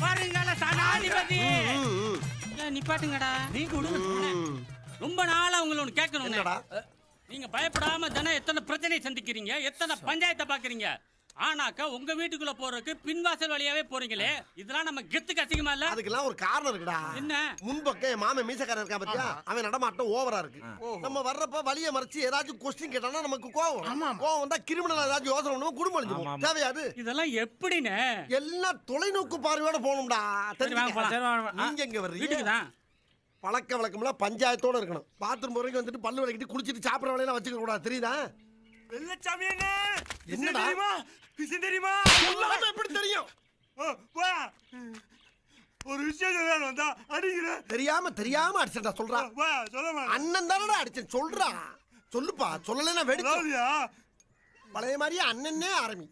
வருங்கால சனாதிபதி. நிப்பாட்டுங்கடா. நீங்க விடுங்க. ரொம்ப நாளா உங்களை ஒண்ணு கேட்கணும். நீங்க பயப்படாம தினம் எத்தனை பிரச்சனை சந்திக்கிறீங்க, எத்தனை பஞ்சாயத்தை பாக்குறீங்க. ஆனாக்கா உங்க வீட்டுக்குள்ள போறதுக்கு பின்வாசல் வழியாவே போறீங்களே, இதெல்லாம் நம்ம கெத்துக்கு அசிங்கமா இல்ல? அதுக்கெல்லாம் ஒரு காரணம் இருக்குடா. என்ன? முன்பக்கம் என் மாமன் மீசக்காரன் இருக்கா பத்தியா, அவன் நடமாட்டம் ஓவரா இருக்கு. நம்ம வர்றப்ப வழிய மறைச்சு ஏதாச்சும் கொஸ்டின் கேட்டானா நமக்கு கோவம் வந்தா கிரிமினல் ஏதாச்சும் யோசனை பண்ணுவோம், குடும்பம் அழிஞ்சுவோம். தேவையாது இதெல்லாம் எப்படின்னு எல்லாம் தொலைநோக்கு பார்வையோட போகணும்டா. நீங்க எங்க வர்றீங்க? பழக்க வழக்கம்லாம் பஞ்சாயத்தோட இருக்கணும். பாத்ரூம் போறதுக்கு வந்துட்டு பல்லு விளக்கிட்டு குளிச்சிட்டு சாப்பிட்ற வேலையெல்லாம் வச்சுக்க கூடாது, தெரியுதா? வெள்ளச்சாமி என்னடா தெரியுமா? எப்படி தெரியும்? ஒரு விஷயம் வந்தா அடிக்கிற தெரியாம அடிச்சா சொல்றா. அண்ணன் தானடா அடிச்சேன், சொல்றா. சொல்லுப்பா, சொல்லலைன்னா வெடிச்சு பழைய மாதிரியே அண்ணனே ஆரம்பி.